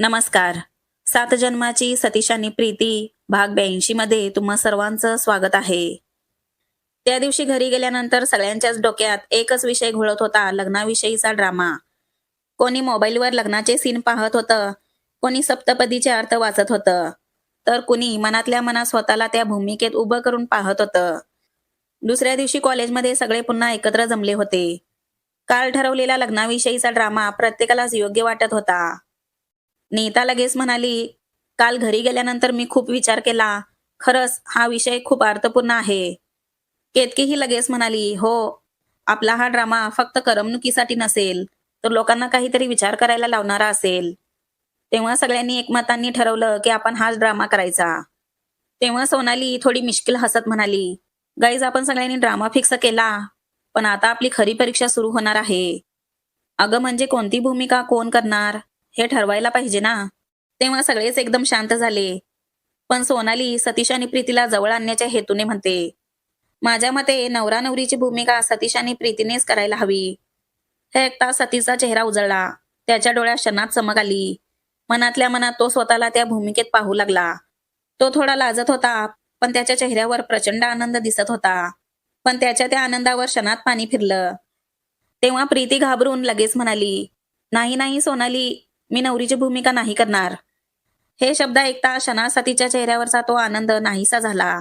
नमस्कार. सात जन्माची सतीश आणि प्रीती भाग 82 मध्ये तुम्हा सर्वांचं स्वागत आहे. त्या दिवशी घरी गेल्यानंतर सगळ्यांच्याच डोक्यात एकच विषय घोळत होता, लग्नाविषयीचा ड्रामा. कोणी मोबाईलवर लग्नाचे सीन पाहत होतं, कोणी सप्तपदीचे अर्थ वाचत होतं, तर कुणी मनातल्या मनात स्वतःला त्या भूमिकेत उभं करून पाहत होतं. दुसऱ्या दिवशी कॉलेजमध्ये सगळे पुन्हा एकत्र जमले होते. काल ठरवलेला लग्नाविषयीचा ड्रामा प्रत्येकालाच योग्य वाटत होता. नीता लगेच म्हणाली, काल घरी गेल्यानंतर मी खूप विचार केला. खरंच हा विषय खूप अर्थपूर्ण आहे. केतकीही लगेच म्हणाली, हो, आपला हा ड्रामा फक्त करमणुकीसाठी नसेल, तर लोकांना काहीतरी विचार करायला लावणारा असेल. तेव्हा सगळ्यांनी एकमतांनी ठरवलं की आपण हाच ड्रामा करायचा. तेव्हा सोनाली थोडी मिश्किल हसत म्हणाली, गाईज आपण सगळ्यांनी ड्रामा फिक्स केला, पण आता आपली खरी परीक्षा सुरू होणार आहे. अगं म्हणजे कोणती भूमिका कोण करणार हे ठरवायला पाहिजे ना. तेव्हा सगळेच एकदम शांत झाले. पण सोनाली सतीश आणि प्रीतीला जवळ आणण्याच्या हेतूने म्हणते, माझ्या मते नवरा नवरीची भूमिका सतीश आणि प्रीतीनेच करायला हवी. हे ऐकता सतीशचा चेहरा उजळला. त्याच्या डोळ्यात क्षणात चमक आली. मनातल्या मनात तो स्वतःला त्या भूमिकेत पाहू लागला. तो थोडा लाजत होता, पण त्याच्या चेहऱ्यावर प्रचंड आनंद दिसत होता. पण त्याच्या त्या आनंदावर क्षणात पाणी फिरलं. तेव्हा प्रीती घाबरून लगेच म्हणाली, नाही नाही सोनाली, मी नवरीची भूमिका नाही करणार. हे शब्द ऐकता क्षणात सतीच्या चेहऱ्यावरचा तो आनंद नाहीसा झाला.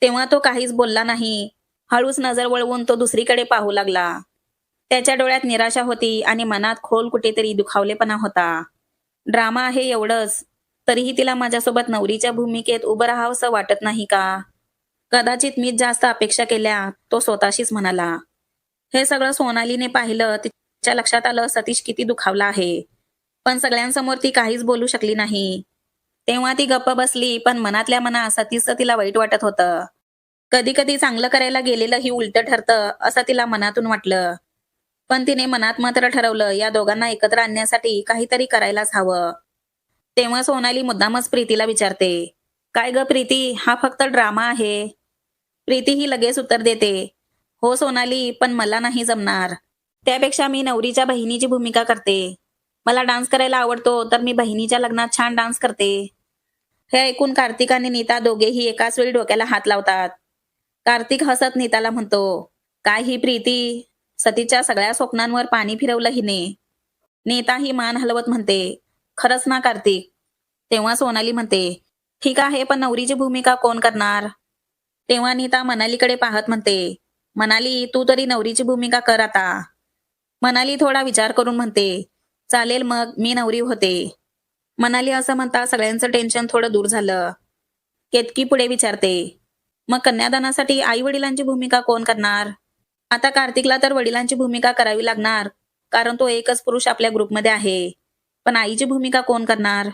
तेव्हा तो काहीच बोलला नाही. हळूच नजर वळवून तो दुसरीकडे पाहू लागला. त्याच्या डोळ्यात निराशा होती आणि मनात खोल कुठेतरी दुखावलेपणा होता. ड्रामा आहे एवढंच, तरीही तिला माझ्यासोबत नवरीच्या भूमिकेत उभं राहावंसं वाटत नाही का? कदाचित मीच जास्त अपेक्षा केल्या, तो स्वतःशीच म्हणाला. हे सगळं सोनालीने पाहिलं. तिच्या लक्षात आलं सतीश किती दुखावला आहे. पण सगळ्यांसमोर ती काहीच बोलू शकली नाही. तेव्हा ती गप्प बसली, पण मनातल्या मनात सतीशचं तिला वाईट वाटत होतं. कधी कधी चांगलं करायला गेलेलं ही उलटं ठरतं असं तिला मनातून वाटलं. पण तिने मनात मात्र ठरवलं, या दोघांना एकत्र आणण्यासाठी काहीतरी करायलाच हवं. तेव्हा सोनाली मुद्दामच प्रीतीला विचारते, काय ग प्रीती, हा फक्त ड्रामा आहे? प्रीती ही लगेच उत्तर देते, हो सोनाली, पण मला नाही जमणार. त्यापेक्षा मी नवरीच्या बहिणीची भूमिका करते. मला डान्स करायला आवडतो, तर मी बहिणीच्या लग्नात छान डान्स करते. हे ऐकून कार्तिक आणि नीता दोघेही एकाच वेळी डोक्याला हात लावतात. कार्तिक हसत नीताला म्हणतो, काय ही प्रीती, सतीच्या सगळ्या स्वप्नांवर पाणी फिरवलं हिने. नीता ही मान हलवत म्हणते, खरंच ना कार्तिक. तेव्हा सोनाली म्हणते, ठीक आहे, पण नवरीची भूमिका कोण करणार? तेव्हा नीता मनालीकडे पाहत म्हणते, मनाली, तू तरी नवरीची भूमिका कर आता. मनाली थोडा विचार करून म्हणते, चालेल मग मी नवरी होते. मनाली असं म्हणता सगळ्यांचं टेन्शन थोडं दूर झालं. केतकी पुढे विचारते, मग कन्यादानासाठी आई वडिलांची भूमिका कोण करणार? आता कार्तिकला तर वडिलांची भूमिका करावी लागणार, कारण तो एकच पुरुष आपल्या ग्रुपमध्ये आहे. पण आईची भूमिका कोण करणार?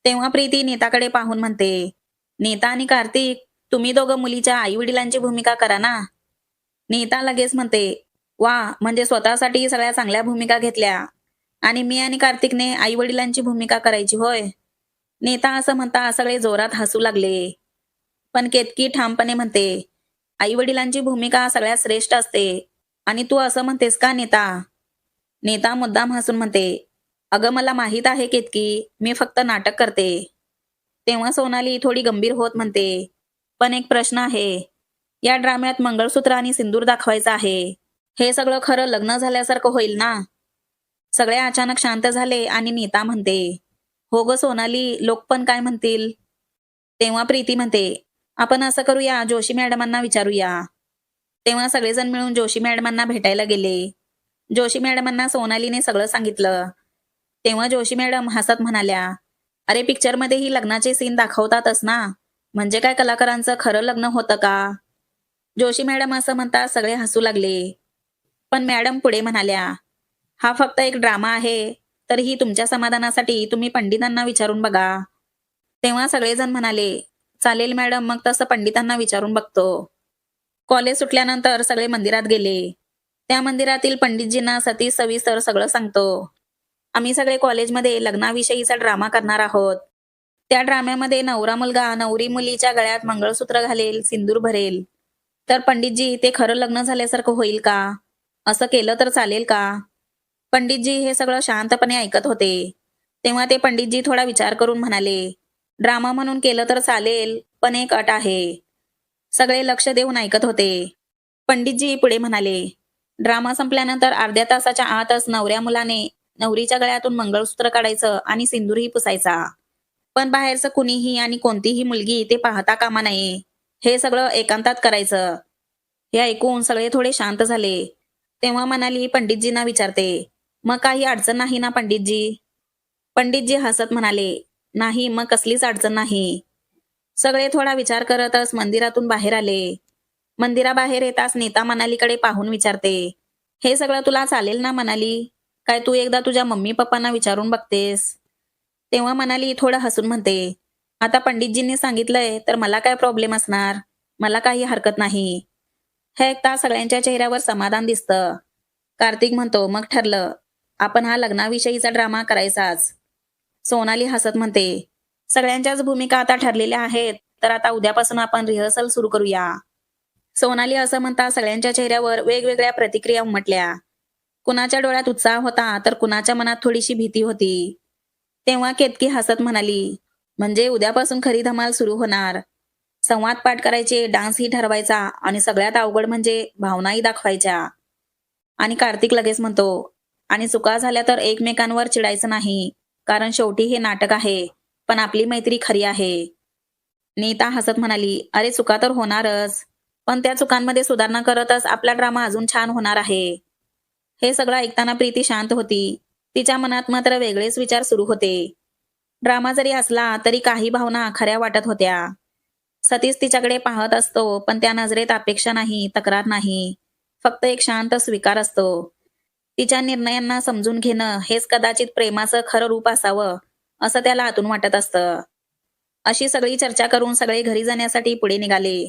तेव्हा प्रीती नीताकडे पाहून म्हणते, नीता आणि कार्तिक, तुम्ही दोघं मुलीच्या आई वडिलांची भूमिका करा ना. नीता लगेच म्हणते, वा, म्हणजे स्वतःसाठी सगळ्या चांगल्या भूमिका घेतल्या आणि मी आणि कार्तिकने आई वडिलांची भूमिका करायची होय? नीता असं म्हणता सगळे जोरात हसू लागले. पण केतकी ठामपणे म्हणते, आई वडिलांची भूमिका सगळ्यात श्रेष्ठ असते. आणि तू असं म्हणतेस का नीता? नीता मुद्दाम हसून म्हणते, अगं मला माहित आहे केतकी, मी फक्त नाटक करते. तेव्हा सोनाली थोडी गंभीर होत म्हणते, पण एक प्रश्न आहे. या ड्राम्यात मंगळसूत्र आणि सिंदूर दाखवायचं आहे. हे सगळं खरं लग्न झाल्यासारखं होईल ना? सगळे अचानक शांत झाले आणि नीता म्हणते, हो ग सोनाली, लोक पण काय म्हणतील? तेव्हा प्रीती म्हणते, आपण असं करूया, जोशी मॅडमांना विचारूया. तेव्हा सगळेजण मिळून जोशी मॅडमांना भेटायला गेले. जोशी मॅडमांना सोनालीने सगळं सांगितलं. तेव्हा जोशी मॅडम हसत म्हणाल्या, अरे पिक्चरमध्येही लग्नाचे सीन दाखवतातच ना, म्हणजे काय कलाकारांचं खरं लग्न होतं का? जोशी मॅडम असं म्हणता सगळे हसू लागले. पण मॅडम पुढे म्हणाल्या, हा फक्त एक ड्रामा आहे, तरीही तुमच्या समाधानासाठी तुम्ही पंडितांना विचारून बघा. तेव्हा सगळेजण म्हणाले, चालेल मॅडम, मग तसं पंडितांना विचारून बघतो. कॉलेज सुटल्यानंतर सगळे मंदिरात गेले. त्या मंदिरातील पंडितजींना सतीश सविस्तर सगळं सांगतो. आम्ही सगळे कॉलेजमध्ये लग्नाविषयीचा ड्रामा करणार आहोत. त्या ड्राम्यामध्ये नवरा मुलगा नवरी मुलीच्या गळ्यात मंगळसूत्र घालेल, सिंदूर भरेल. तर पंडितजी, ते खरं लग्न झाल्यासारखं होईल का? असं केलं तर चालेल का? पंडितजी हे सगळं शांतपणे ऐकत होते. तेव्हा ते पंडितजी थोडा विचार करून म्हणाले, ड्रामा म्हणून केलं तर चालेल, पण एक अट आहे. सगळे लक्ष देऊन ऐकत होते. पंडितजी पुढे म्हणाले, ड्रामा संपल्यानंतर अर्ध्या तासाच्या आतच नवऱ्या मुलाने नवरीच्या गळ्यातून मंगळसूत्र काढायचं आणि सिंदूरही पुसायचा. पण बाहेरचं कुणीही आणि कोणतीही मुलगी ते पाहता कामा नये. हे सगळं एकांतात करायचं. हे ऐकून सगळे थोडे शांत झाले. तेव्हा मनाली पंडितजींना विचारते, मग काही अडचण नाही ना पंडितजी? पंडितजी हसत म्हणाले, नाही, मग कसलीच अडचण नाही. सगळे थोडा विचार करतच मंदिरातून बाहेर आले. मंदिराबाहेर येताच नीता मनालीकडे पाहून विचारते, हे सगळं तुला चालेल ना मनाली? काय तू एकदा तुझ्या मम्मी पप्पांना विचारून बघतेस? तेव्हा मनाली थोडं हसून म्हणते, आता पंडितजींनी सांगितलंय तर मला काय प्रॉब्लेम असणार? मला काही हरकत नाही. हे ऐकता सगळ्यांच्या चेहऱ्यावर समाधान दिसतं. कार्तिक म्हणतो, मग ठरलं. आपण हा लग्नाविषयीचा ड्रामा करायचाच. सोनाली हसत म्हणते, सगळ्यांच्याच भूमिका आता ठरलेल्या आहेत, तर आता उद्यापासून आपण रिहर्सल सुरू करूया. सोनाली असं म्हणता सगळ्यांच्या चेहऱ्यावर वेगवेगळ्या प्रतिक्रिया उमटल्या. कुणाच्या डोळ्यात उत्साह होता तर कुणाच्या मनात थोडीशी भीती होती. तेव्हा केतकी हसत म्हणाली, म्हणजे उद्यापासून खरी धमाल सुरू होणार. संवाद पाठ करायचे, डान्सही ठरवायचा आणि सगळ्यात अवघड म्हणजे भावनाही दाखवायच्या. आणि कार्तिक लगेच म्हणतो, आणि चुका झाल्या तर एकमेकांवर चिडायचं नाही, कारण शेवटी हे नाटक आहे, पण आपली मैत्री खरी आहे. नीता हसत म्हणाली, अरे चुका तर होणारच, पण त्या चुकांमध्ये सुधारणा करतच आपला ड्रामा अजून छान होणार आहे. हे सगळं ऐकताना प्रीती शांत होती. तिच्या मनात मात्र वेगळेच विचार सुरू होते. ड्रामा जरी असला तरी काही भावना खऱ्या वाटत होत्या. सतीश तिच्याकडे पाहत असतो, पण त्या नजरेत अपेक्षा नाही, तक्रार नाही. फक्त एक शांत स्वीकार असतो. तिच्या निर्णयांना समजून घेणं हेच कदाचित प्रेमाचं खरं रूप असावं, असं त्याला आतून वाटत असतं. अशी सगळी चर्चा करून सगळे घरी जाण्यासाठी पुढे निघाले.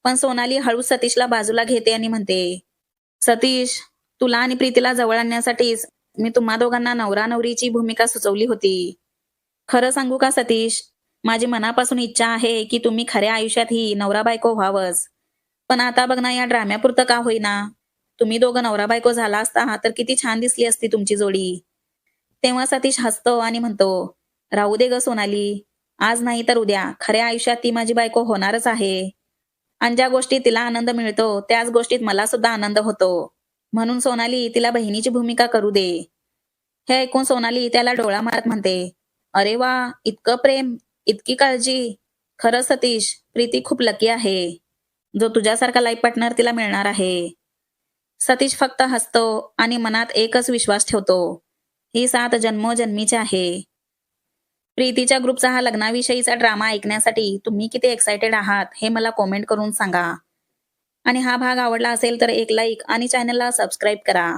पण सोनाली हळूच सतीशला बाजूला घेते आणि म्हणते, सतीश, तुला आणि प्रीतीला जवळ आणण्यासाठीच मी तुम्हा दोघांना नवरा नवरीची भूमिका सुचवली होती. खरं सांगू का सतीश, माझी मनापासून इच्छा आहे की तुम्ही खऱ्या आयुष्यातही नवरा बायको व्हावंच. पण आता बघ ना, या ड्राम्यापुरतं का होईना, तुम्ही दोघं नवरा बायको झाला असता तर किती छान दिसली असती तुमची जोडी. तेव्हा सतीश हसतो आणि म्हणतो, राहू दे ग सोनाली, आज नाही तर उद्या खऱ्या आयुष्यात ती माझी बायको होणारच आहे. आणि ज्या गोष्टीत तिला आनंद मिळतो त्याच गोष्टीत मला सुद्धा आनंद होतो. म्हणून सोनाली, तिला बहिणीची भूमिका करू दे. हे ऐकून सोनाली त्याला डोळा मारत म्हणते, अरे वा, इतकं प्रेम, इतकी काळजी. खरं सतीश, प्रीती खूप लकी आहे, जो तुझ्यासारखा लाईफ पार्टनर तिला मिळणार आहे. सतीश फक्त हसतो आणि मनात एकच विश्वास ठेवतो, ही साथ जन्मोजन्मीची आहे. प्रीतीच्या ग्रुपचा हा लग्नाविषयीचा ड्रामा ऐकण्यासाठी तुम्ही किती एक्सायटेड आहात हे मला कॉमेंट करून सांगा. आणि हा भाग आवडला असेल तर एक लाईक आणि चॅनलला सबस्क्राईब करा.